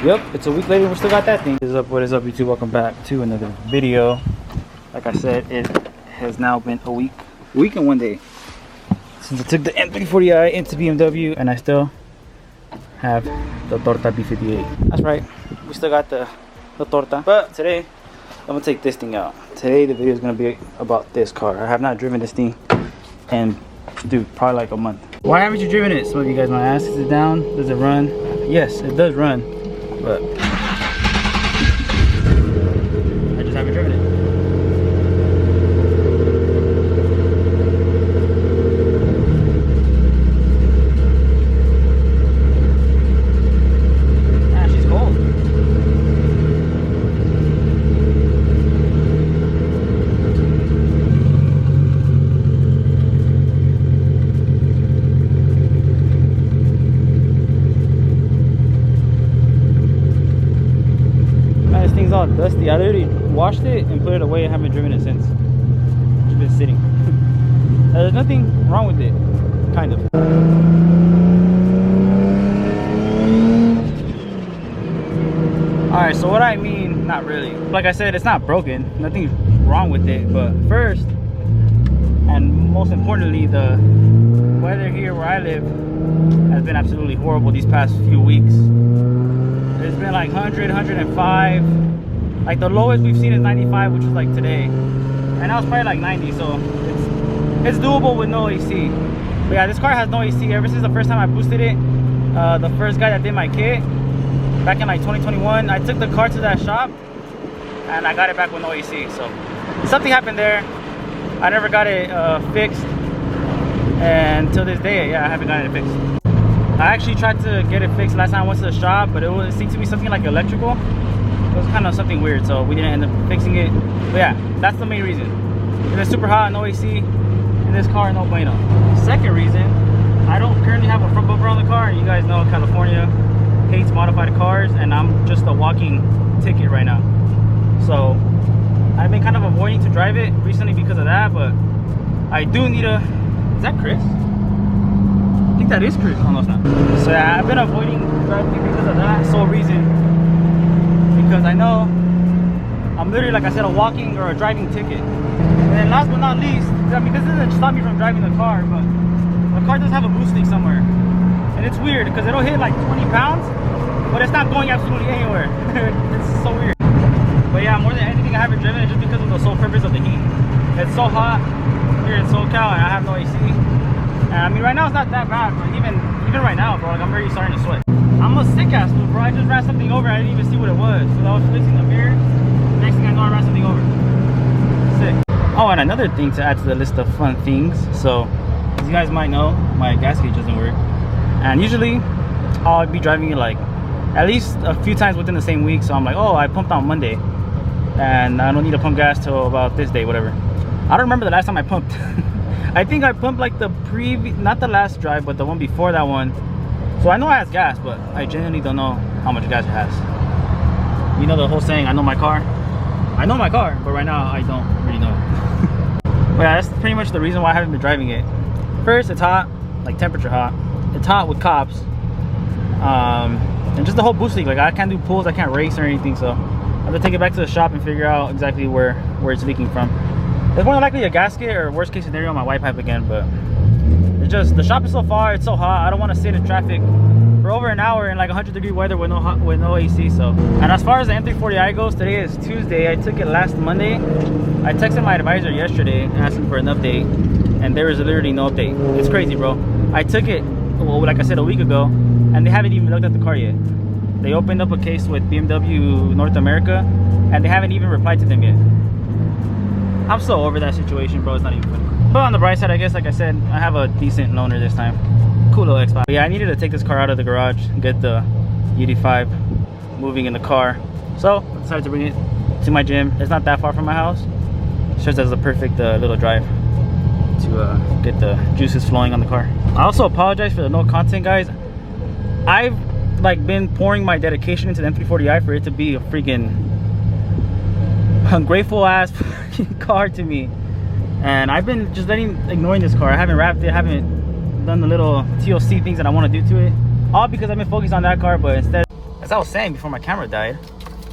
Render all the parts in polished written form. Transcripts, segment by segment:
Yep, it's a week later, we still got that thing. What is up, YouTube? Welcome back to another video. Like I said, it has now been a week and 1 day since I took the M340i into BMW, and I still have the Torta B58. That's right, we still got the Torta. But today, I'm gonna take this thing out. Today, the video is gonna be about this car. I have not driven this thing in, dude, probably like a month. Why haven't you driven it? Some of you guys might ask. Is it down? Does it run? Yes, it does run, but I just haven't driven it. Ah, she's cold. This thing's all dusty. I literally washed it and put it away. I haven't driven it since. It's been sitting. There's nothing wrong with it, kind of. Alright, so what I mean, not really. Like I said, it's not broken. Nothing's wrong with it. But first, and most importantly, the weather here where I live has been absolutely horrible these past few weeks. It's been like 100, 105. Like the lowest we've seen is 95, which was like today. And now it's probably like 90, so it's doable with no AC. But yeah, this car has no AC ever since the first time I boosted it. The first guy that did my kit back in like 2021, I took the car to that shop and I got it back with no AC. So something happened there. I never got it fixed, and till this day, yeah, I haven't gotten it fixed. I actually tried to get it fixed last time I went to the shop, but it seemed to be something like electrical. It was kind of something weird, so we didn't end up fixing it. But yeah, that's the main reason. If it's super hot, no AC in this car, no bueno. Second reason, I don't currently have a front bumper on the car. You guys know California hates modified cars, and I'm just a walking ticket right now. So I've been kind of avoiding to drive it recently because of that, but I do need a... Is that Chris? I think that is Chris. Oh, no, it's not. So yeah, I've been avoiding driving it because of that sole reason. Because I know I'm literally, like I said, a walking or a driving ticket. And then last but not least, I mean, this doesn't stop me from driving the car, but the car does have a boost leak somewhere. And it's weird because it'll hit like 20 pounds, but it's not going absolutely anywhere. It's so weird. But yeah, more than anything, I haven't driven it just because of the sole purpose of the heat. It's so hot here in SoCal, and I have no AC. And I mean, right now it's not that bad, but even right now, bro, like I'm already starting to sweat. I'm a sick ass move, bro. I just ran something over. I didn't even see what it was. So I was fixing the mirror. Next thing I know, I ran something over. Sick. Oh, and another thing to add to the list of fun things. So, as you guys might know, my gas gauge doesn't work. And usually, I'll be driving it like at least a few times within the same week. So I'm like, oh, I pumped on Monday, and I don't need to pump gas till about this day, whatever. I don't remember the last time I pumped. I think I pumped like the not the last drive, but the one before that one. So I know it has gas, but I genuinely don't know how much gas it has. You know the whole saying, I know my car. I know my car, but right now I don't really know it. But yeah, that's pretty much the reason why I haven't been driving it. First, it's hot, like temperature hot. It's hot with cops. And just the whole boost leak. Like I can't do pulls, I can't race or anything, so I have to take it back to the shop and figure out exactly where it's leaking from. It's more than likely a gasket, or worst case scenario, my white pipe again, but it's just, the shop is so far, it's so hot, I don't want to sit in traffic for over an hour in like 100-degree weather with no AC. So, and as far as the M340i goes, today is Tuesday. I took it last Monday. I texted my advisor yesterday asking for an update, and there is literally no update. It's crazy, bro. I took it, well, like I said, a week ago, and they haven't even looked at the car yet. They opened up a case with BMW North America, and they haven't even replied to them yet. I'm so over that situation, bro. It's not even funny. But on the bright side, I guess, like I said, I have a decent loaner this time. Cool little X5. But yeah, I needed to take this car out of the garage and get the ED5 moving in the car. So I decided to bring it to my gym. It's not that far from my house. It's just as a perfect little drive to get the juices flowing on the car. I also apologize for the no content, guys. I've like been pouring my dedication into the M340i for it to be a freaking ungrateful ass car to me, and I've been just ignoring this car. I haven't wrapped it, haven't done the little TLC things that I want to do to it, all because I've been focused on that car. But instead as I was saying before my camera died.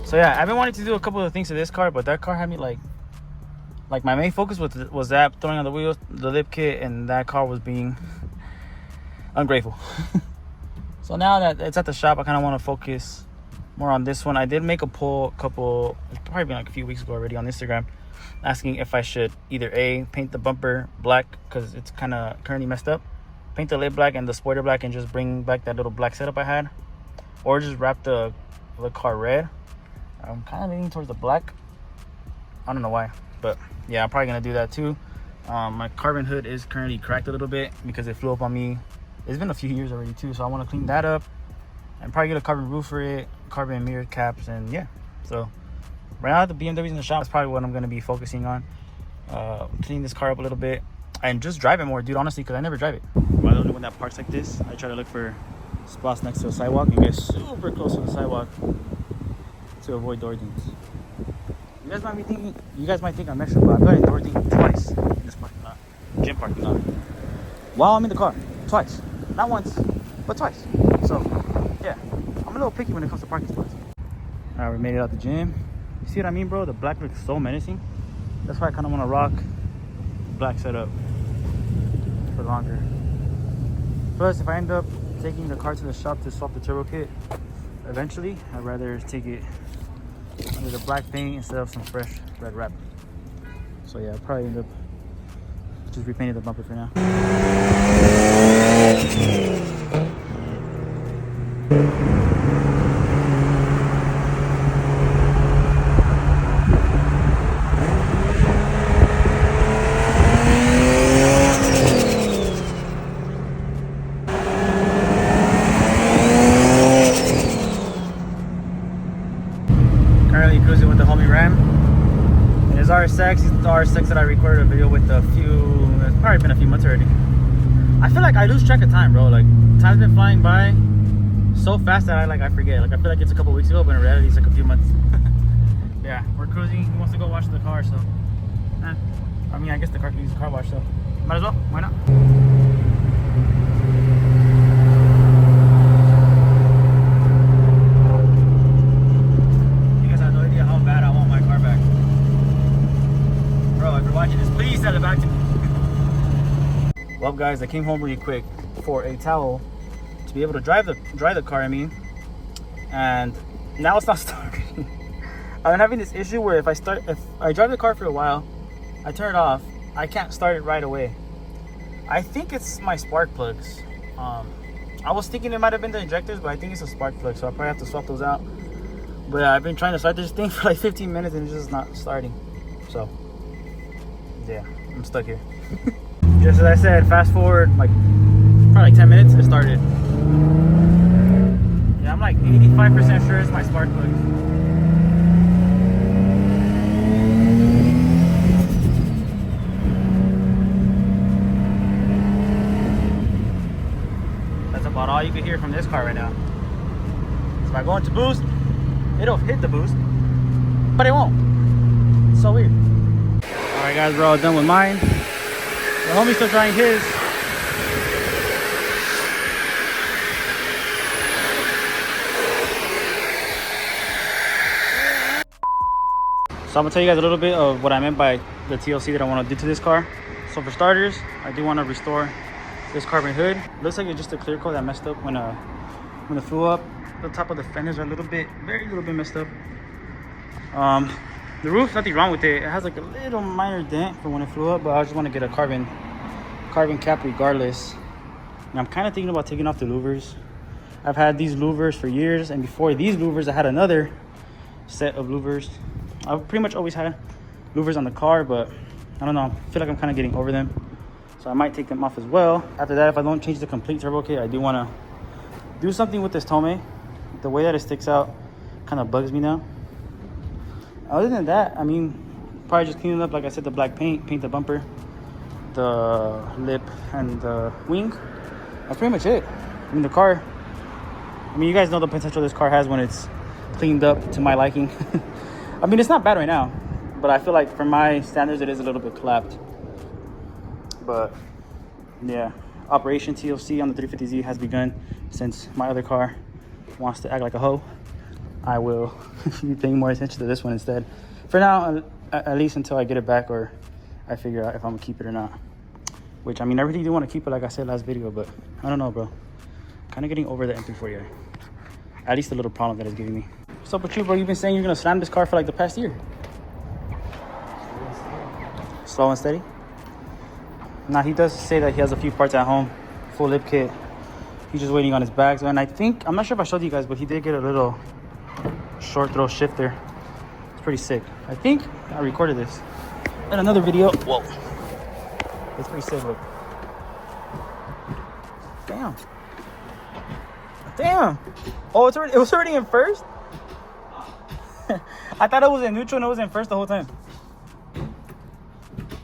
So yeah, I've been wanting to do a couple of things to this car, but that car had me like my main focus was that throwing on the wheels, the lip kit, and that car was being ungrateful. So now that it's at the shop, I kind of want to focus more on this one. I did make a poll it's probably been like a few weeks ago already on Instagram, asking if I should either A, paint the bumper black because it's kind of currently messed up, paint the lid black and the spoiler black and just bring back that little black setup I had, or just wrap the car red. I'm kind of leaning towards the black. I don't know why, but yeah, I'm probably gonna do that too. My carbon hood is currently cracked a little bit because it flew up on me. It's been a few years already too, so I want to clean that up and probably get a carbon roof for it, carbon mirror caps, and yeah. So right now the BMW's in the shop. That's probably what I'm gonna be focusing on. Clean this car up a little bit and just drive it more, dude, honestly, because I never drive it. By the way, when that parks like this, I try to look for spots next to the sidewalk and get super close to the sidewalk to avoid door dings. You guys might think I'm extra, but I've gotten door dinged twice in this parking lot, gym parking lot, while I'm in the car. Twice. Not once, but twice. So yeah, I'm a little picky when it comes to parking spots. All right, we made it out the gym. You see what I mean, bro? The black looks so menacing. That's why I kind of want to rock black setup for longer. Plus, if I end up taking the car to the shop to swap the turbo kit eventually, I'd rather take it under the black paint instead of some fresh red wrap. So yeah, I'll probably end up just repainting the bumper for now. Currently cruising with the homie Ram. And his RS6, it's the RS6 that I recorded a video with it's probably been a few months already. I feel like I lose track of time, bro. Like, time's been flying by so fast that I forget. Like, I feel like it's a couple weeks ago, but in reality it's like a few months. Yeah, we're cruising. He wants to go wash the car, so I mean, I guess the car can use a car wash, so might as well. Why not? You guys have no idea how bad I want my car back. Bro, if you're watching this, please send it back to me. Well, guys, I came home really quick for a towel to be able to dry the car, and now it's not starting. I've been having this issue where if I drive the car for a while, I turn it off, I can't start it right away. I think it's my spark plugs. I was thinking it might have been the injectors, but I think it's a spark plug, so I'll probably have to swap those out. But I've been trying to start this thing for like 15 minutes and it's just not starting. So yeah, I'm stuck here. Just as I said, fast forward like probably like 10 minutes, it started. Yeah, I'm like 85% sure it's my spark plugs. That's about all you can hear from this car right now. So if I go into boost, it'll hit the boost, but it won't. It's so weird. Alright guys, we're all done with mine. The homie's still trying his. So I'm gonna tell you guys a little bit of what I meant by the TLC that I want to do to this car. So for starters, I do want to restore this carbon hood. Looks like it's just a clear coat that messed up when it flew up. The top of the fenders are a little bit, very little bit messed up. The roof, nothing wrong with it. It has like a little minor dent for when it flew up, but I just want to get a carbon cap regardless. And I'm kind of thinking about taking off the louvers. I've had these louvers for years, and before these louvers I had another set of louvers. I've pretty much always had louvers on the car, but I don't know, I feel like I'm kind of getting over them, so I might take them off as well. After that, if I don't change the complete turbo kit, I do want to do something with this Tomei. The way that it sticks out kind of bugs me now. Other than that, I mean, probably just clean it up, like I said, the black paint the bumper, the lip, and the wing. That's pretty much it. I mean, the car, I mean, you guys know the potential this car has when it's cleaned up to my liking. I mean, it's not bad right now, but I feel like for my standards, it is a little bit clapped. But yeah, Operation TLC on the 350Z has begun since my other car wants to act like a hoe. I will be paying more attention to this one instead. For now, at least until I get it back or I figure out if I'm gonna keep it or not. Which, I mean, I really do want to keep it like I said last video, but I don't know, bro. Kind of getting over the M340i. At least the little problem that it's giving me. What's up with you, bro? You've been saying you're gonna slam this car for like the past year. Slow and steady? Nah, he does say that he has a few parts at home. Full lip kit. He's just waiting on his bags. And I think, I'm not sure if I showed you guys, but he did get a little short throw shifter. It's pretty sick. I think I recorded this in another video. Whoa. It's pretty sick, look. Damn. Damn. Oh, it was already in first? I thought it was in neutral and it was in first the whole time.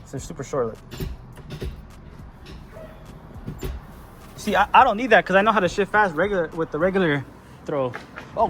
So it's super short, look. See, I don't need that because I know how to shift fast with the regular throw. Oh.